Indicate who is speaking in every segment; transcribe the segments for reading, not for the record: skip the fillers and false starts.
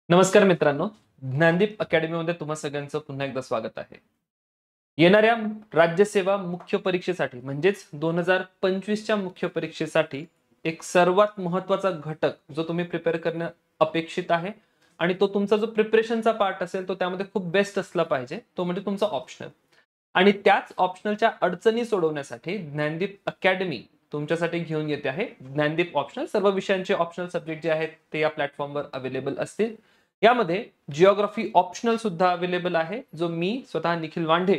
Speaker 1: नमस्कार मित्रांनो, ज्ञानदीप अकॅडमीमध्ये तुम्हा सगळ्यांचं पुन्हा एकदा स्वागत आहे. येणाऱ्या राज्यसेवा मुख्य परीक्षेसाठी म्हणजेच 2025च्या मुख्य परीक्षेसाठी एक सर्वात महत्त्वाचा घटक जो तुम्ही प्रिपेअर करणं अपेक्षित आहे आणि तो तुमचा जो प्रिपरेशनचा पार्ट असेल तो त्यामध्ये खूप बेस्ट असला पाहिजे, तो म्हणजे तुमचा ऑप्शनल. आणि त्याच ऑप्शनलच्या अडचणी सोडवण्यासाठी ज्ञानदीप अकॅडमी तुमच्यासाठी घेऊन येते आहे ज्ञानदीप ऑप्शनल. सर्व विषयांचे ऑप्शनल सब्जेक्ट जे आहेत ते या प्लॅटफॉर्मवर अवेलेबल असतील. यामध्ये जिओग्राफी ऑप्शनल सुद्धा अवेलेबल आहे, जो मी स्वतः निखिल वांढे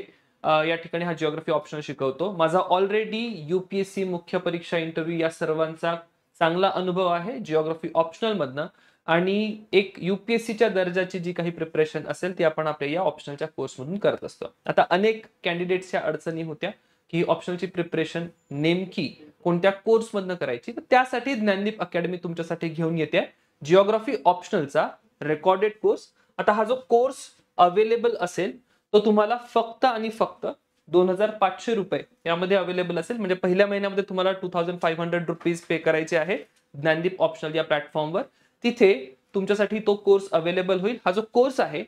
Speaker 1: या ठिकाणी हा जिओग्राफी ऑप्शनल शिकवतो. माझा ऑलरेडी यूपीएससी मुख्य परीक्षा इंटरव्ह्यू या सर्वांचा चांगला अनुभव आहे जिओग्राफी ऑप्शनल मधनं. आणि एक यूपीएससीच्या दर्जाची जी काही प्रिपरेशन असेल ती आपण आपल्या या ऑप्शनलच्या कोर्समधून करत असतो. आता अनेक कॅन्डिडेट्सच्या अडचणी होत्या की ऑप्शनलची प्रिपरेशन नेमकी कोणत्या कोर्समधनं करायची, तर त्यासाठी ज्ञानदीप अकॅडमी तुमच्यासाठी घेऊन येते जिओग्राफी ऑप्शनलचा रेकॉर्डेड कोर्स. आता हा जो कोर्स अवेलेबल असेल तो तुम्हाला फक्त आणि फक्त 2500 रुपये यामध्ये अवेलेबल असेल. म्हणजे पहिल्या महिन्यामध्ये तुम्हाला 2500 रुपीज पे करायचे आहे ज्ञानदीप ऑप्शनल या प्लॅटफॉर्मवर. तिथे तुमच्यासाठी तो कोर्स अवेलेबल होईल. हा जो कोर्स आहे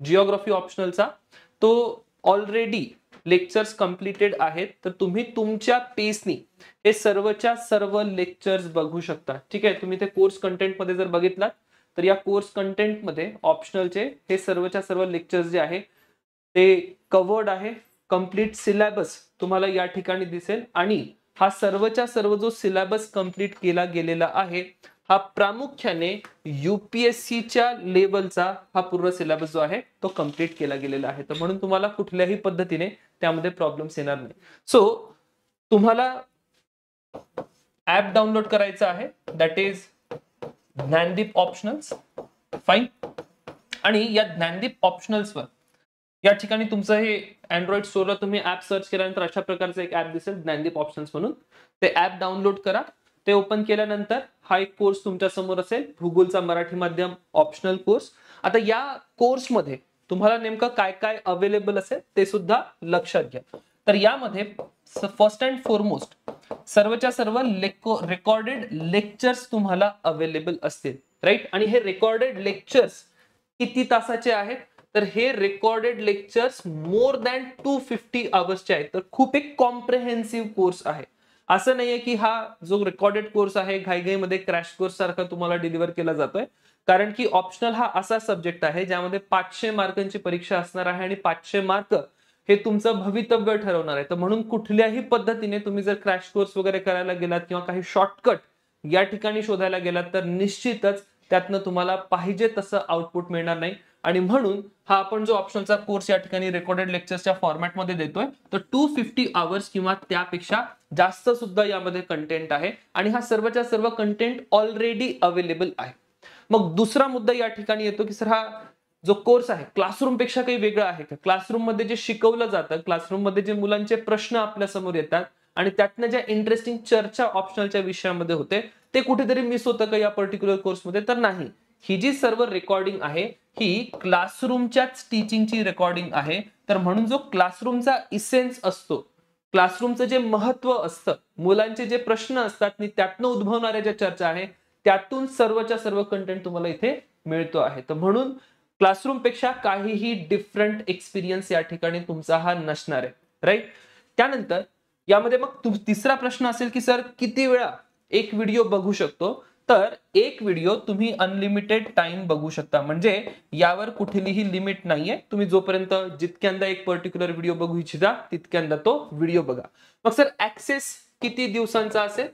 Speaker 1: जिओग्राफी ऑप्शनलचा तो ऑलरेडी लेक्चर्स कंप्लीटेड आहेत, तर तुम्ही तुमच्या पेसनी हे सर्वच्या सर्व लेक्चर्स बघू शकता. ठीक आहे, तुम्ही ते कोर्स कंटेंट मध्ये जर बघितलात तर या कोर्स कंटेंट मध्ये ऑप्शनलचे हे सर्वच्या सर्व लेक्चर्स जे आहे ते कव्हर्ड आहे. कंप्लीट सिलेबस तुम्हाला या ठिकाणी दिसेल आणि हा सर्वच्या सर्व जो सिलेबस कंप्लीट केला गेलेला आहे हा प्रामुख्याने यूपीएससीच्या लेवलचा हा पूर्ण सिलेबस जो आहे तो कंप्लीट केला गेलेला आहे. तर म्हणून तुम्हाला कुठल्याही पद्धतीने त्यामध्ये प्रॉब्लेम्स येणार नाही. सो तुम्हाला ऍप डाउनलोड करायचं आहे, that is Gyandeep optionals. Fine. आणि या ज्ञानदीप ऑप्शनल्सवर या ठिकाणी तुमचं हे अँड्रॉइड स्टोअरला तुम्ही ऍप सर्च केल्यानंतर अशा प्रकारचं एक ऍप दिसेल ज्ञानदीप ऑप्शनल्स म्हणून. ते ऍप डाउनलोड करा. ते ओपन केल्यानंतर हा एक कोर्स तुमच्या समोर असेल, भूगोलचा मराठी माध्यम ऑप्शनल कोर्स. आता या कोर्समध्ये तुम्हाला नेमकं काय काय अवेलेबल असेल ते सुद्धा लक्षात घ्या. तर यामध्ये फर्स्ट अँड फॉरमोस्ट सर्वच्या सर्व रेकॉर्डेड लेक्चर्स तुम्हाला अवेलेबल असतील, राईट. आणि हे रेकॉर्डेड लेक्चर्स किती तासाचे आहेत, तर हे रेकॉर्डेड लेक्चर्स मोर दॅन 250 आवर्सचे आहेत. तर खूप एक कॉम्प्रिहेन्सिव्ह कोर्स आहे. असं नाहीये की हा जो रेकॉर्डेड कोर्स आहे घाईघाईमध्ये क्रॅश कोर्स सारखा तुम्हाला डिलिव्हर केला जातोय. कारण की ऑप्शनल हा असा सब्जेक्ट आहे ज्यामध्ये 500 मार्कांची परीक्षा असणार आहे आणि 500 मार्क हे तुमचं भवितव्य ठरवणार आहे. तर म्हणून कुठल्याही पद्धतीने तुम्ही जर क्रॅश कोर्स वगैरे करायला गेलात किंवा काही शॉर्टकट या ठिकाणी शोधायला गेलात तर निश्चितच त्यातनं तुम्हाला पाहिजे तसं आउटपुट मिळणार नाही. आणि म्हणून हा आपण जो ऑप्शनचा कोर्स या ठिकाणी रेकॉर्डेड लेक्चर्सच्या फॉर्मॅटमध्ये देतोय तर 250 आवर्स किंवा त्यापेक्षा जास्त सुद्धा यामध्ये कंटेंट आहे. आणि हा सर्वच्या सर्व कंटेंट ऑलरेडी अवेलेबल आहे. मग दुसरा मुद्दा या ठिकाणी येतो की सर हा जो कोर्स आहे क्लासरूम पेक्षा काही वेगळा आहे का? क्लासरूम मध्ये जे शिकवलं जातं, क्लासरूम मध्ये जे मुलांचे प्रश्न आपल्या समोर येतात आणि त्यातनं ज्या इंटरेस्टिंग चर्चा ऑप्शनलच्या विषयामध्ये होते ते कुठेतरी मिस होतं का या पर्टिक्युलर कोर्समध्ये? तर नाही. ही जी सर्व रेकॉर्डिंग आहे ही क्लासरूमच्याच टीचिंगची रेकॉर्डिंग आहे. तर म्हणून जो क्लासरूमचा इसेन्स असतो, क्लासरूमचं जे महत्व असतं, मुलांचे जे प्रश्न असतात आणि त्यातनं उद्भवणाऱ्या ज्या चर्चा आहे त्यातून सर्वच्या सर्व कंटेंट तुम्हाला इथे मिळतो आहे. तर म्हणून क्लासरूम पेक्षा काहीही डिफरंट एक्सपिरियन्स या ठिकाणी तुमचा हा नसणार आहे, राईट. त्यानंतर यामध्ये मग तिसरा प्रश्न असेल की सर किती वेळा एक व्हिडिओ बघू शकतो? तर एक व्हिडिओ तुम्ही अनलिमिटेड टाइम बघू शकता. म्हणजे यावर कुठलीही लिमिट नाहीये. तुम्ही जोपर्यंत जितक्यांदा एक पर्टिक्युलर व्हिडिओ बघू इच्छिता तितक्यांदा तो व्हिडिओ बघा. मग सर ऍक्सेस किती दिवसांचा असेल?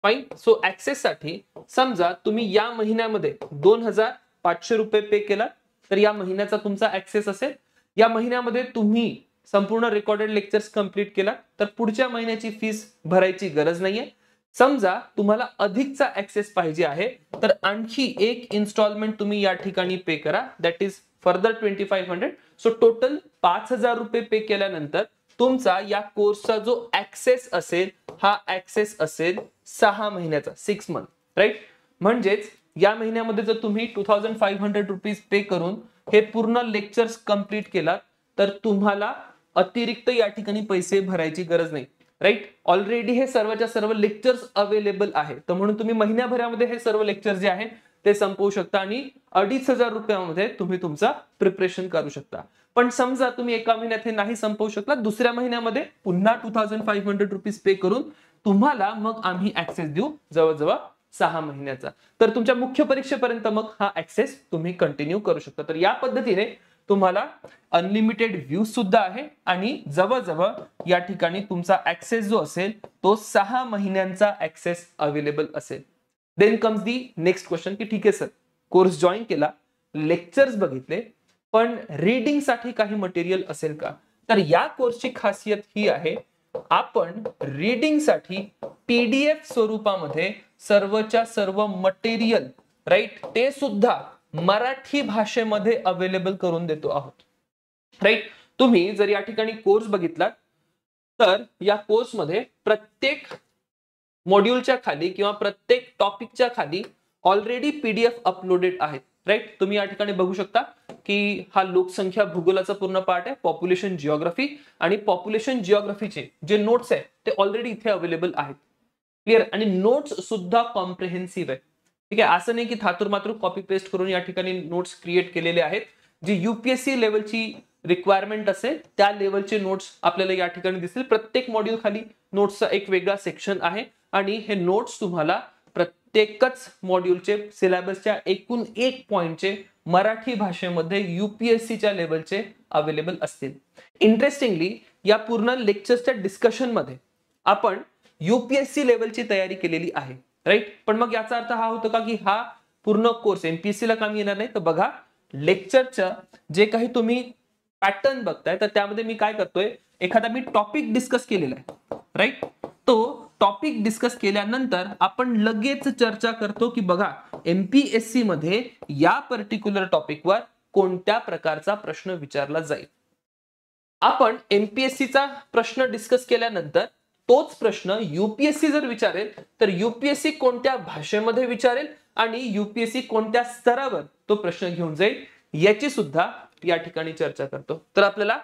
Speaker 1: फाईन. सो ऍक्सेस साठी समजा तुम्ही या महिन्यामध्ये 2500 रुपये पे केला तर या महिन्याचा तुमचा ऍक्सेस असेल. या महिन्यामध्ये तुम्ही संपूर्ण रेकॉर्डेड लेक्चर्स कंप्लीट केला तर पुढच्या महिन्याची फीस भरायची गरज नाहीये. समजा तुम्हाला अधिकचा ऍक्सेस पाहिजे आहे तर आणखी एक इन्स्टॉलमेंट तुम्ही या ठिकाणी पे करा, that is further 2500. So total 5000 रुपये पे केल्यानंतर तुमचा या कोर्सचा जो ऍक्सेस असेल हा ऍक्सेस असेल 6 महिन्याचा, 6 मंथ, राईट. म्हणजेच या महिन्यामध्ये जर तुम्ही 2500 रुपीज पे करून हे पूर्ण लेक्चर्स कंप्लीट केलात तर तुम्हाला अतिरिक्त या ठिकाणी पैसे भरायची गरज नाही, राईट. ऑलरेडी हे सर्वच्या सर्व लेक्चर्स अवेलेबल आहे. तर म्हणून तुम्ही महिन्याभरामध्ये हे सर्व लेक्चर जे आहे ते संपवू शकता आणि 2500 रुपयामध्ये तुम्ही तुमचा प्रिपरेशन करू शकता. पण समजा तुम्ही एका महिन्यात हे नाही संपवू शकला, दुसऱ्या महिन्यामध्ये पुन्हा 2500 रुपीज पे करून तुम्हाला मग आम्ही ऍक्सेस देऊ जवळजवळ 6 महिन्याचा. तर तुमच्या मुख्य परीक्षेपर्यंत मग हा ऍक्सेस तुम्ही कंटिन्यू करू शकता. तर या पद्धतीने तुम्हाला अनलिमिटेड व्ह्यूज सुद्धा आहे आणि जवळजवळ या ठिकाणी तुमचा ऍक्सेस जो असेल तो 6 महिन्यांचा ऍक्सेस अवेलेबल असेल. Then comes the next question की ठीक आहे सर, कोर्स जॉईन केला, लेक्चर्स बघितले, पण रीडिंग साठी काही मटेरियल असेल का? तर या कोर्सची खासियत ही आहे, आपण रीडिंग साठी पीडीएफ स्वरूपामध्ये सर्वच्या सर्व मटेरियल राईट ते सुद्धा मराठी भाषेमध्ये अवेलेबल करून देतो आहोत. राईट, तुम्ही जर या ठिकाणी कोर्स बघितला तर या कोर्समध्ये प्रत्येक मॉड्यूलच्या खाली किंवा प्रत्येक टॉपिकच्या खाली ऑलरेडी पीडीएफ अपलोडेड आहेत. राईट, तुम्ही या ठिकाणी बघू शकता की हा लोकसंख्या भूगोलाचा पूर्ण पार्ट आहे, पॉप्युलेशन जिओग्राफी, आणि पॉप्युलेशन जिओग्राफीचे जे नोट्स आहेत ते ऑलरेडी इथे अवेलेबल आहेत. क्लिअर, आणि नोट्स सुद्धा कॉम्प्रिहेन्सिव्ह आहे. ठीक आहे, असं नाही की थातूर मातूर कॉपी पेस्ट करून या ठिकाणी नोट्स क्रिएट केलेले आहेत. जी युपीएससी लेवलची रिक्वायरमेंट असेल त्या लेवलचे नोट्स आपल्याला या ठिकाणी दिसतील. प्रत्येक मॉड्यूल खाली नोट्सचा एक वेगळा सेक्शन आहे आणि हे नोट्स तुम्हाला प्रत्येकच मॉड्यूलचे सिलेबसच्या एकूण एक पॉइंटचे मराठी भाषेमध्ये युपीएससीच्या लेवलचे अवेलेबल असतील. इंटरेस्टिंगली या पूर्ण लेक्चरच्या डिस्कशन मध्ये आपण युपीएससी लेवलची तयारी केलेली आहे. राईट, पण मग याचा अर्थ हा होतो का की हा पूर्ण कोर्स एमपीएससी ला कामी येणार नाही? तर बघा, लेक्चरच्या जे काही तुम्ही पॅटर्न बघताय तर त्यामध्ये मी काय करतोय, एखादा मी टॉपिक डिस्कस केलेला आहे. राईट, तो टॉपिक डिस्कस केल्यानंतर आपण लगेच चर्चा करतो की बघा एमपीएससी मध्ये या पर्टिक्युलर टॉपिकवर कोणत्या प्रकारचा प्रश्न विचारला जाईल. आपण एमपीएससीचा प्रश्न डिस्कस केल्यानंतर तोच प्रश्न युपीएससी जर विचारेल तर युपीएससी कोणत्या भाषेमध्ये विचारेल आणि युपीएससी कोणत्या स्तरावर तो प्रश्न घेऊन जाईल याची सुद्धा या ठिकाणी चर्चा करतो. तर आपल्याला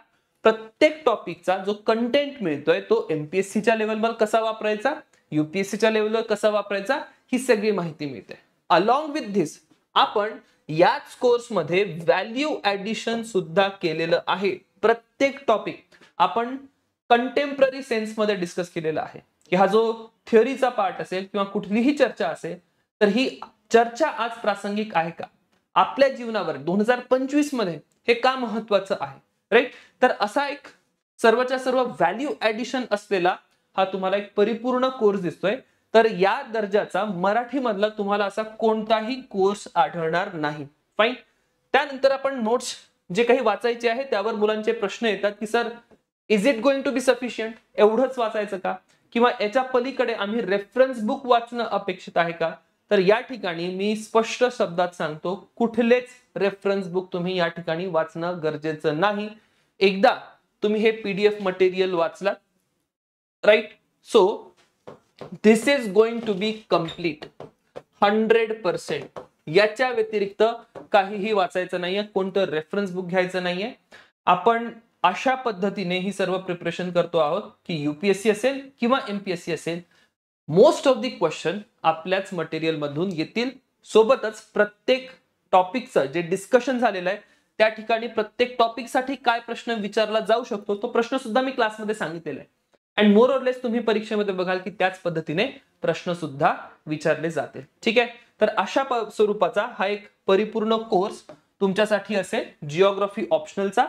Speaker 1: प्रत्येक टॉपिकचा जो कंटेंट मिळतोय तो एमपीएससीच्या लेवलवर कसा वापरायचा, युपीएससीच्या लेवलवर कसा वापरायचा, ही सगळी माहिती मिळते. अलॉंग विथ धिस आपण याच कोर्समध्ये व्हॅल्यू ऍडिशन सुद्धा केलेलं आहे. प्रत्येक टॉपिक आपण कंटेम्पररी सेन्स मध्ये डिस्कस केलेला आहे की हा जो थिअरीचा पार्ट असेल किंवा कुठलीही चर्चा असेल तर ही चर्चा आज प्रासंगिक आहे का, आपल्या जीवनावर 2025 मध्ये हे का महत्वाचं आहे. राईट, तर असा एक सर्वच्या सर्व व्हॅल्यू ऍडिशन असलेला हा तुम्हाला एक परिपूर्ण कोर्स दिसतोय. तर या दर्जाचा मराठी मधला तुम्हाला असा कोणताही कोर्स आढळणार नाही. फाईन, त्यानंतर आपण नोट्स जे काही वाचायचे आहे त्यावर मुलांचे प्रश्न येतात की sir is it going to be sufficient, एवढंच वाचायचं का, किंवा याच्या पलीकडे आम्ही रेफरन्स बुक वाचणं अपेक्षित आहे का? तर या ठिकाणी मी स्पष्ट शब्दात सांगतो, कुठलेच रेफरन्स बुक तुम्ही या ठिकाणी वाचणं गरजेचं नाही. एकदा तुम्ही हे पीडीएफ मटेरियल वाचला, right, so this is going to be complete 100%. याच्या व्यतिरिक्त काहीही वाचायचं नाहीये, कोणतं रेफरन्स बुक घ्यायचं नाहीये. आपण अशा पद्धतीने ही सर्व प्रिपरेशन करतो आहोत की युपीएससी असेल किंवा एमपीएससी असेल, मोस्ट ऑफ द क्वेश्चन आपल्याच मटेरियल मधून येतील. सोबतच प्रत्येक टॉपिकचं जे डिस्कशन झालेलं आहे त्या ठिकाणी प्रत्येक टॉपिकसाठी काय प्रश्न विचारला जाऊ शकतो तो प्रश्न सुद्धा मी क्लासमध्ये सांगितलेला आहे. अँड मोर ऑर लेस तुम्ही परीक्षेमध्ये बघाल की त्याच पद्धतीने प्रश्न सुद्धा विचारले जातील. ठीक आहे, तर अशा स्वरूपाचा हा एक परिपूर्ण कोर्स तुमच्यासाठी असेल जिओग्राफी ऑप्शनलचा.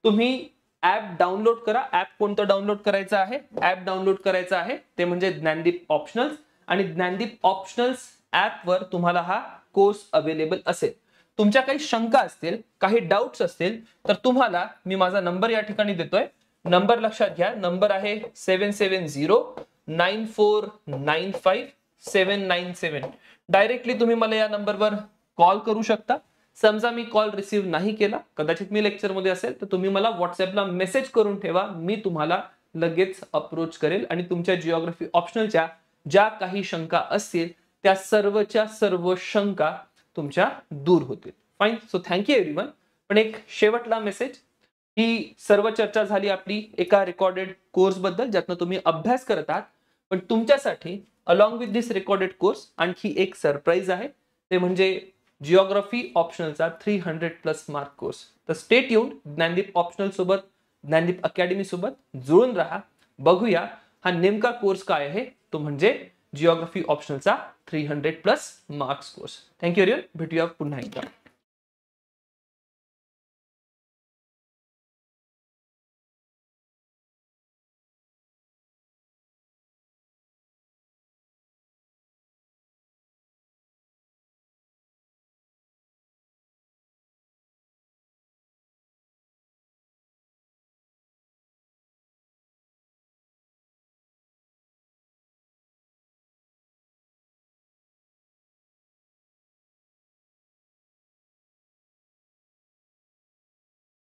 Speaker 1: तुम्ही ऍप डाउनलोड करा. ऍप कोणतं डाउनलोड करायचं आहे? ऍप डाउनलोड करायचं आहे ते म्हणजे ज्ञानदीप ऑप्शनल्स, आणि ज्ञानदीप ऑप्शनल्स ऍप वर तुम्हाला हा कोर्स अवेलेबल असेल. तुमच्या काही शंका असतील, काही डाउट्स असतील तर तुम्हाला मी माझा नंबर या ठिकाणी देतोय. नंबर लक्षात घ्या, नंबर आहे 7709495797. डायरेक्टली तुम्ही मला या नंबरवर कॉल करू शकता. समजा मी कॉल रिसीव्ह नाही केला, कदाचित मी लेक्चर मध्ये असेल, तर तुम्ही मला व्हॉट्सअपला मेसेज करून ठेवा, मी तुम्हाला लगेच अप्रोच करेल आणि तुमच्या जिओग्राफी ऑप्शनलच्या ज्या काही शंका असतील त्या सर्वच्या सर्व शंका तुमच्या दूर होतील. Fine, so thank you everyone. पण एक शेवटला मेसेज, ही सर्व चर्चा झाली आपली एका रेकॉर्डेड कोर्स बद्दल ज्यातनं तुम्ही अभ्यास करत आहात, पण तुमच्यासाठी along with this recorded course आणखी एक सरप्राईज आहे. ते म्हणजे जिओग्राफी ऑप्शनलचा 300+ मार्क कोर्स. तर स्टे ट्यून्ड, ज्ञानदीप ऑप्शनल सोबत, ज्ञानदीप अकॅडमी सोबत जुळून राहा. बघूया हा नेमका कोर्स काय आहे, तो म्हणजे जिओग्राफी ऑप्शनलचा 300+ मार्क्स कोर्स. थँक्यू एव्हरीवन, भेटूया पुन्हा एकदा.